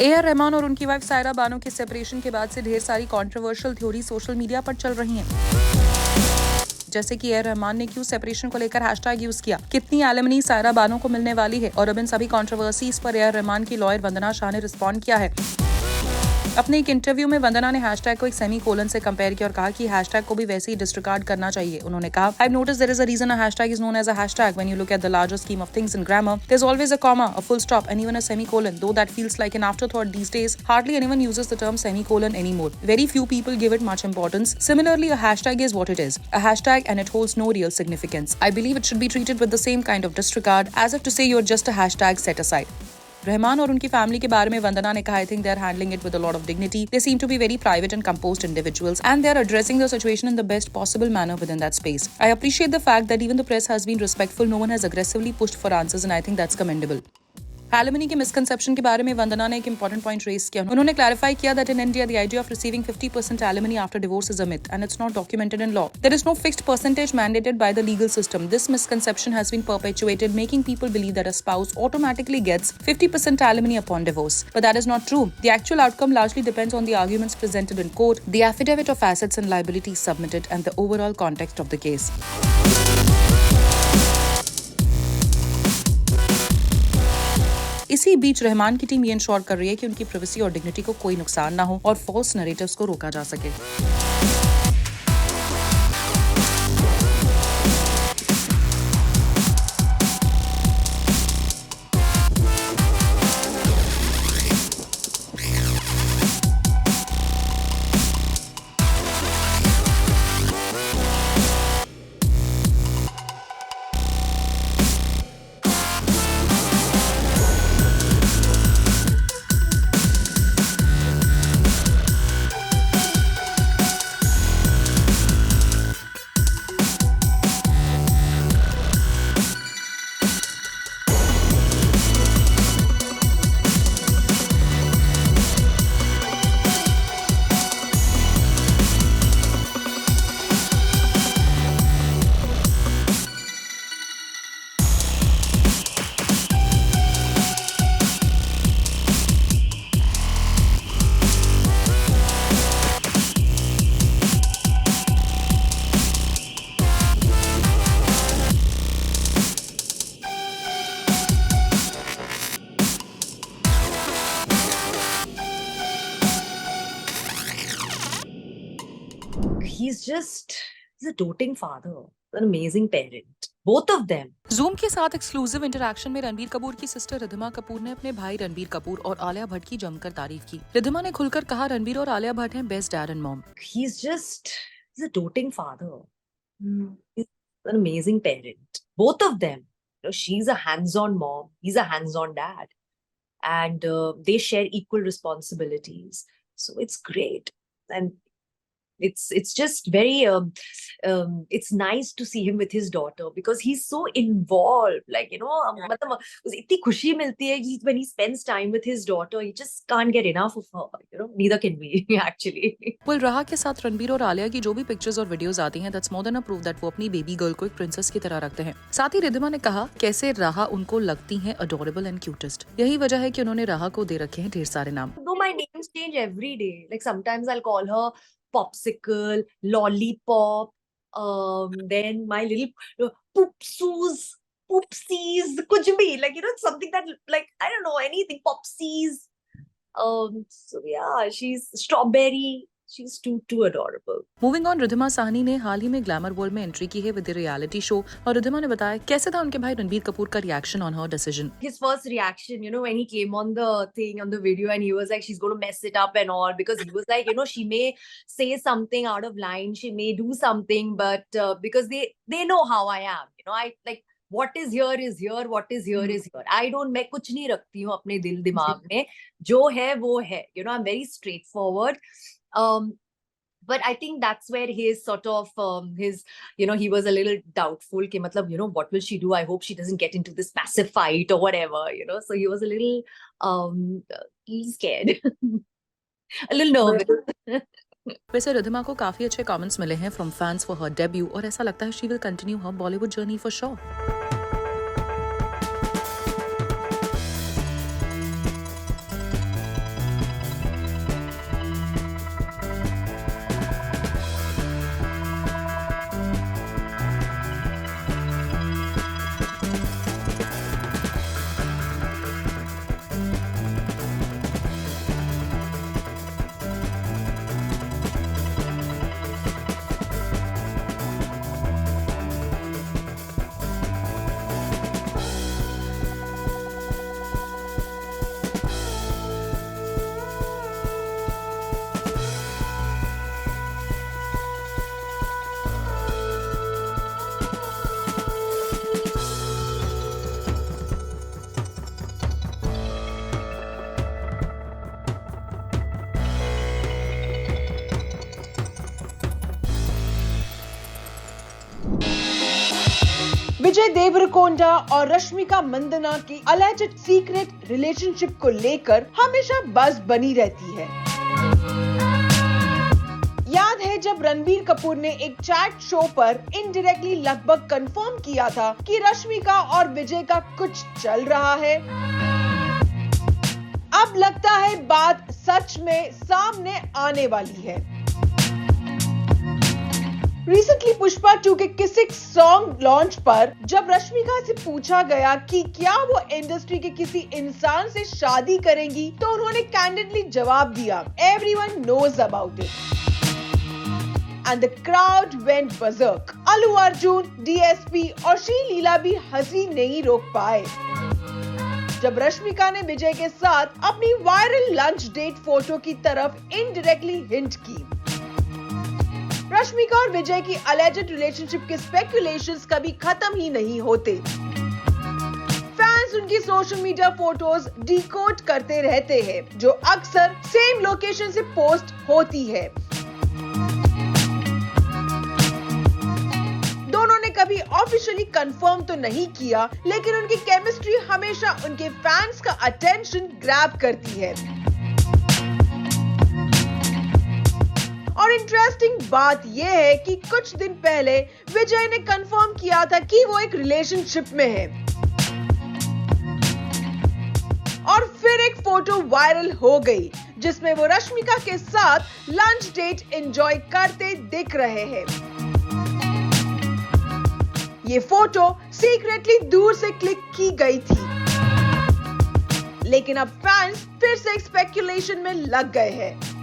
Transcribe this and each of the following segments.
AR Rahman और उनकी wife Saira Bano के सेपरेशन के बाद से ढेर सारी कंट्रोवर्शियल थ्योरी सोशल मीडिया पर चल रही हैं। जैसे कि AR रहमान ने क्यों सेपरेशन को लेकर हैशटैग यूज किया, कितनी एलिमनी सायरा बानो को मिलने वाली है, और अब इन सभी कंट्रोवर्सीज पर AR रहमान की लॉयर वंदना शाह ने रिस्पॉन्ड किया है। अपने एक इंटरव्यू में वंदना ने हैशटैग को एक सेमीकोलन से कंपेयर किया और कहा कि हैशटैग को भी वैसे ही डिसरिगार्ड करना चाहिए। उन्होंने कहा, I've noticed there is a reason a hashtag is known as a hashtag. When you look at the larger scheme of things in grammar, there's always a comma, a full stop, and even a semicolon. Though that feels like an afterthought these days, hardly anyone uses the term semicolon anymore. Very few people give it much importance. Similarly, a hashtag is what it is, a hashtag, and it holds no real significance. I believe it should be treated with the same kind of disregard as if to say you're just a hashtag set aside. Rahman और उनकी family के बारे में वंदना ने कहा, I think they're handling it with a lot of dignity. They seem to be very private and composed individuals, and they're addressing the situation in the best possible manner within that space. I appreciate the fact that even the press has been respectful. No one has aggressively pushed for answers, and I think that's commendable. Alimony के misconception के बारे में वंदना ने एक important point raise किया। उन्होंने clarify किया that in India the idea of receiving 50% alimony after divorce is a myth and it's not documented in law. There is no fixed percentage mandated by the legal system. This misconception has been perpetuated, making people believe that a spouse automatically gets 50% alimony upon divorce, but that is not true. The actual outcome largely depends on the arguments presented in court, the affidavit of assets and liabilities submitted and the overall context of the case. इसी बीच रहमान की team ये ensure कर रही है कि उनकी privacy और dignity को कोई नुकसान ना हो और फॉल्स नैरेटिव्स को रोका जा सके। He's a doting father, an amazing parent. Both of them. Zoom के साथ एक्सक्लूसिव इंटरैक्शन में रणबीर कपूर की सिस्टर रिद्धिमा कपूर ने अपने भाई रणबीर कपूर और आलिया भट्ट की जमकर तारीफ की। रिद्धिमा ने खुलकर कहा, रणबीर और आलिया भट्ट हैं best dad and mom. He's a doting father. He's an amazing parent. Both of them. You know, she's a hands-on mom. He's a hands-on dad. And they share equal responsibilities. So it's great. And it's just very it's nice to see him with his daughter because he's so involved, like, you know, मतलब इतनी खुशी मिलती है when he spends time with his daughter. He just can't get enough of her, you know. Neither can we actually. Well, राहा के साथ रणबीर और आलिया की जो भी पिक्चर्स और वीडियोस आती हैं, that's more than a proof that वो अपनी बेबी गर्ल को एक प्रिंसेस की तरह रखते हैं। साथ ही रिद्धिमा ने कहा कैसे राहा उनको लगती हैं अडोरेबल एंड क्यूटेस्ट। यही वजह है कि उन्होंने राहा को दे रखे हैं ढेर सारे नाम। No, my names change every day. Like sometimes I'll call her Popsicle, Lollipop, then my little Poopsoos, Poopsies, kuch bhi, like, you know, something that, like, I don't know, anything, Popsies. So yeah, she's Strawberry. She's too adorable. Moving on, Riddhima Sahni ने हाल ही में glamour world में entry की है with the reality show, और रिद्धिमा ने बताया कैसे था उनके भाई रणबीर कपूर का reaction on her decision. His first reaction, you know, when he came on the thing, on the video, and he was like, she's going to mess it up and all, because he was like, you know, she may say something out of line, she may do something, but because they know how I am, you know, I like, what is here is here, what is here is here. I don't, मैं कुछ नहीं रखती हूँ अपने दिल दिमाग में, जो है वो है, you know, I'm very straightforward. But I think that's where his sort of his, you know, he was a little doubtful कि मतलब, you know, what will she do? I hope she doesn't get into this massive fight or whatever, you know. So he was a little scared, a little nervous. वैसे रिद्धिमा को काफी अच्छे comments मिले हैं from fans for her debut, और ऐसा लगता है she will continue her Bollywood journey for sure. Vijay Deverakonda और रश्मिका मंदाना की अलेज्ड सीक्रेट रिलेशनशिप को लेकर हमेशा बज़ बनी रहती है। याद है जब रणबीर कपूर ने एक चैट शो पर इनडायरेक्टली लगभग कंफर्म किया था कि रश्मिका और विजय का कुछ चल रहा है। अब लगता है बात सच में सामने आने वाली है। रिसेंटली पुष्पा 2 के किसिक सॉन्ग लॉन्च पर जब रश्मिका से पूछा गया कि क्या वो इंडस्ट्री के किसी इंसान से शादी करेंगी, तो उन्होंने कैंडिडली जवाब दिया, "Everyone knows about it." And the crowd went berserk. Allu Arjun, DSP और श्रीलीला भी हंसी नहीं रोक पाए जब रश्मिका ने विजय के साथ अपनी वायरल लंच डेट फोटो की तरफ इनडायरेक्टली हिंट की। रश्मिका और विजय की अलेज्ड रिलेशनशिप के स्पेकुलेशंस कभी खत्म ही नहीं होते। फैंस उनकी सोशल मीडिया फोटोज डिकोड करते रहते हैं, जो अक्सर सेम लोकेशन से पोस्ट होती है। दोनों ने कभी ऑफिशियली कंफर्म तो नहीं किया, लेकिन उनकी केमिस्ट्री हमेशा उनके फैंस का अटेंशन ग्रैब करती है। और इंटरेस्टिंग बात यह है कि कुछ दिन पहले विजय ने कंफर्म किया था कि वो एक रिलेशनशिप में है और फिर एक फोटो वायरल हो गई जिसमें वो रश्मिका के साथ लंच डेट एंजॉय करते दिख रहे हैं। ये फोटो सीक्रेटली दूर से क्लिक की गई थी, लेकिन अब फैंस फिर से स्पेकुलेशन में लग गए हैं।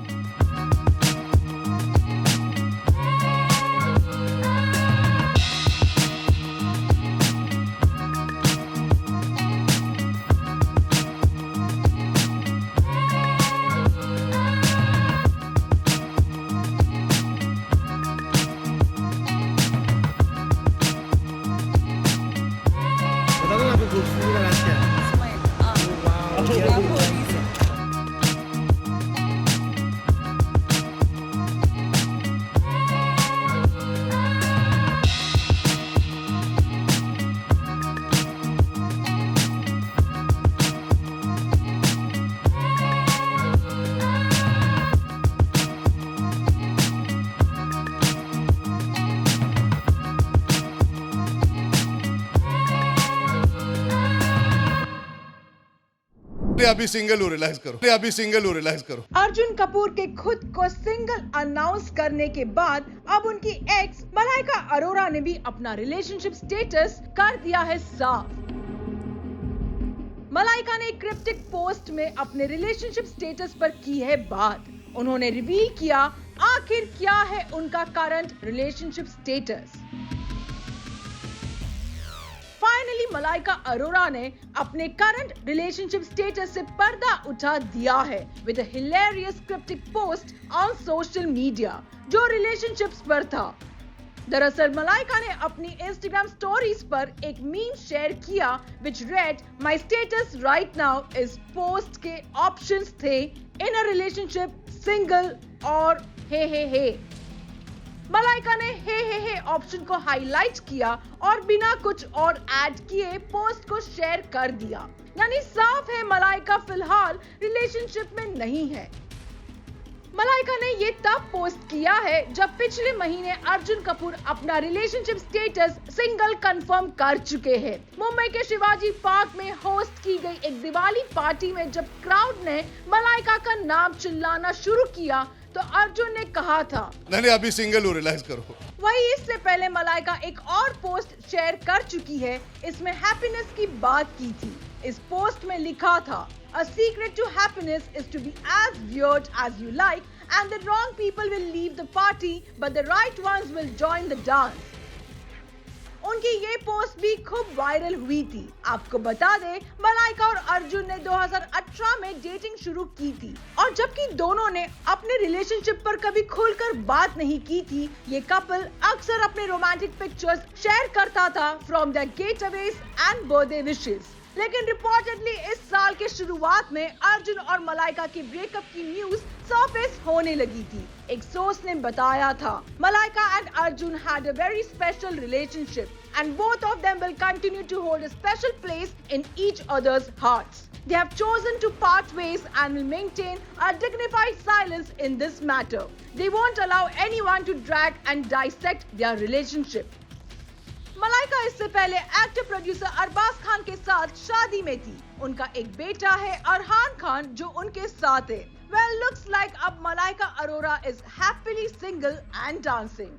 अभी सिंगल हो, रिलैक्स करो। अभी सिंगल हो, रिलैक्स करो। अर्जुन कपूर के खुद को सिंगल अनाउंस करने के बाद अब उनकी एक्स मलाइका अरोरा ने भी अपना रिलेशनशिप स्टेटस कर दिया है साफ। मलाइका ने क्रिप्टिक पोस्ट में अपने रिलेशनशिप स्टेटस पर की है बात। उन्होंने रिवील किया आखिर क्या है उनका current relationship status. Finally Malaika Arora ने अपने करंट रिलेशनशिप स्टेटस से पर्दा उठा दिया है with a hilarious cryptic post on social media जो रिलेशनशिप्स पर था। दरअसल मलाइका ने अपनी इंस्टाग्राम स्टोरीज पर एक मीम शेयर किया which read, "my status right now is post के ऑप्शंस थे इन अ रिलेशनशिप, सिंगल और हे। मलाइका ने हे ऑप्शन को हाईलाइट किया और बिना कुछ और ऐड किए पोस्ट को शेयर कर दिया। यानी साफ है मलाइका फिलहाल रिलेशनशिप में नहीं है। मलाइका ने ये तब पोस्ट किया है जब पिछले महीने अर्जुन कपूर अपना रिलेशनशिप स्टेटस सिंगल कंफर्म कर चुके हैं। मुंबई के शिवाजी पार्क में होस्ट की गई एक दिवाली पार्टी में जब क्राउड ने मलाइका का नाम चिल्लाना शुरू किया तो अर्जुन ने कहा था, नहीं अभी सिंगल हो, रिलैक्स करो। वही इससे पहले मलाइका एक और पोस्ट शेयर कर चुकी है। इसमें हैप्पीनेस की बात की थी। इस पोस्ट में लिखा था, "A secret to happiness is to be as weird as you like and the wrong people will leave the party but the right ones will join the dance." उनकी ये पोस्ट भी खूब वायरल हुई थी। आपको बता दें, मलाइका और अर्जुन ने 2018 में डेटिंग शुरू की थी और जबकि दोनों ने अपने रिलेशनशिप पर कभी खुलकर बात नहीं की थी, ये कपल अक्सर अपने रोमांटिक पिक्चर्स शेयर करता था from their getaways and birthday wishes. लेकिन रिपोर्टेडली इस साल के शुरुआत में अर्जुन और मलाइका के ब्रेकअप की न्यूज सरफेस होने लगी थी। एक सोर्स ने बताया था Malaika and Arjun had a very special relationship and both of them will continue to hold a special place in each other's hearts. They have chosen to part ways and will maintain a dignified silence in this matter. They won't allow anyone to drag and dissect their relationship. Malaika इससे पहले actor producer Arbaaz Khan के साथ शादी में थी। उनका एक बेटा है अरहान खान जो उनके साथ है। Well, looks like अब Malaika Arora is happily single and dancing.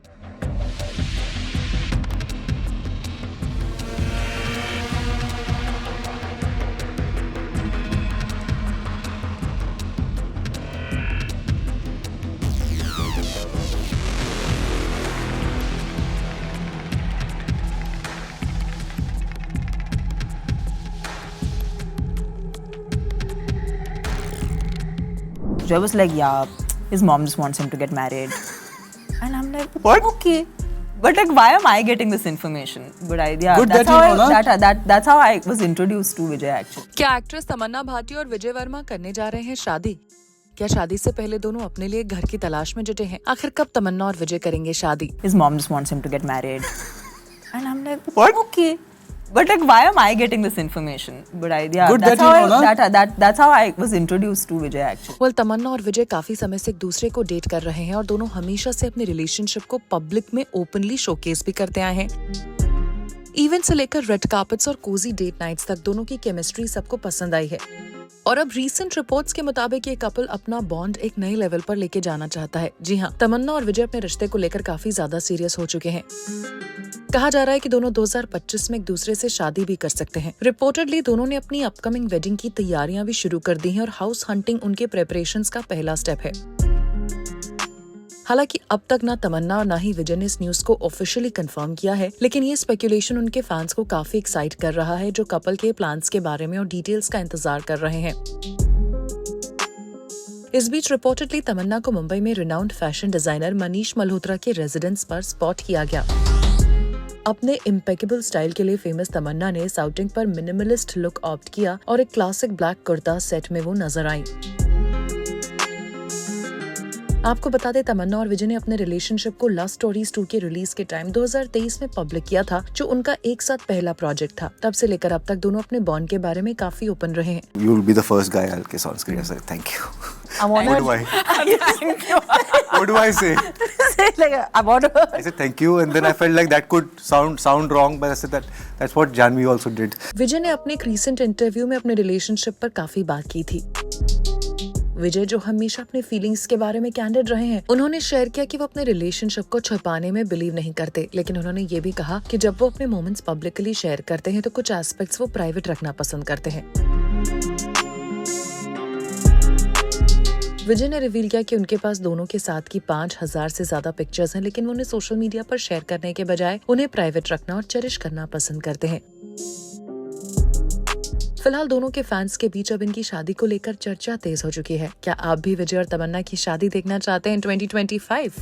I was like, yeah, his mom just wants him to get married. And I'm like, what? Okay. But like, why am I getting this information? But Good that's that how I was introduced to Vijay actually. क्या actress तमन्ना भाटी और विजय वर्मा करने जा रहे हैं शादी? क्या शादी से पहले दोनों अपने लिए घर की तलाश में जुटे हैं? आखिर कब तमन्ना और विजय करेंगे शादी? His mom just wants him to get married. And I'm like, what? Okay. But like, why am I getting this information? But that's how I was introduced to Vijay actually. Well, तमन्ना और विजय काफी समय से एक दूसरे को date कर रहे हैं और दोनों हमेशा से अपने रिलेशनशिप को पब्लिक में ओपनली शोकेस भी करते आए हैं। इवेंट से लेकर रेड कार्पेट्स और कोजी डेट नाइट्स तक दोनों की केमिस्ट्री सबको पसंद आई है। और अब रीसेंट रिपोर्ट्स के मुताबिक ये कपल अपना बॉन्ड एक नए लेवल पर लेके जाना चाहता है। जी हाँ, तमन्ना और विजय अपने रिश्ते को लेकर काफी ज्यादा सीरियस हो चुके हैं। कहा जा रहा है कि दोनों 2025 में एक दूसरे से शादी भी कर सकते हैं। रिपोर्टेडली दोनों ने अपनी अपकमिंग वेडिंग की तैयारियां भी शुरू कर दी हैं और हाउस हंटिंग उनके प्रेपरेशंस का पहला स्टेप है। हालांकि अब तक ना तमन्ना और ना ही विजय ने इस न्यूज को ऑफिशियली कंफर्म किया है, लेकिन ये स्पेकुलेशन उनके फैंस को काफी एक्साइट कर रहा है जो कपल के प्लान्स के बारे में और डिटेल्स का इंतजार कर रहे हैं। इस बीच रिपोर्टेडली तमन्ना को मुंबई में renowned fashion designer Manish Malhotra के रेजिडेंस पर स्पॉट किया गया। अपने इम्पेकेबल स्टाइल के लिए फेमस तमन्ना ने इस आउटिंग पर मिनिमलिस्ट लुक ऑप्ट किया और एक क्लासिक ब्लैक कुर्ता सेट में वो नजर आई। आपको बता दें, तमन्ना और विजय ने अपने रिलेशनशिप को लव स्टोरीज 2 के रिलीज के टाइम 2023 में पब्लिक किया था, जो उनका एक साथ पहला प्रोजेक्ट था। तब से लेकर अब तक दोनों अपने बॉन्ड के बारे में काफी ओपन रहे हैं। You will be the first guy I'll kiss on screen. I said thank you. What do I say? I said thank you, and then I felt like that could sound wrong, but I said that's what Janvi also did. विजय ने अपने एक recent interview में अपने relationship पर काफी बात की थी। विजय, जो हमेशा अपने फीलिंग्स के बारे में कैंडिड रहे हैं, उन्होंने शेयर किया कि वो अपने रिलेशनशिप को छुपाने में बिलीव नहीं करते, लेकिन उन्होंने ये भी कहा कि जब वो अपने मोमेंट्स पब्लिकली शेयर करते हैं तो कुछ एस्पेक्ट्स वो प्राइवेट रखना पसंद करते हैं। विजय ने रिवील किया कि उनके पास दोनों के साथ की 5000 से ज्यादा पिक्चर्स हैं, लेकिन वो उन्हें सोशल मीडिया पर शेयर करने के बजाय उन्हें प्राइवेट रखना और चेरिश करना पसंद करते हैं। फिलहाल दोनों के फैंस के बीच अब इनकी शादी को लेकर चर्चा तेज हो चुकी है। क्या आप भी विजय और तमन्ना की शादी देखना चाहते हैं 2025?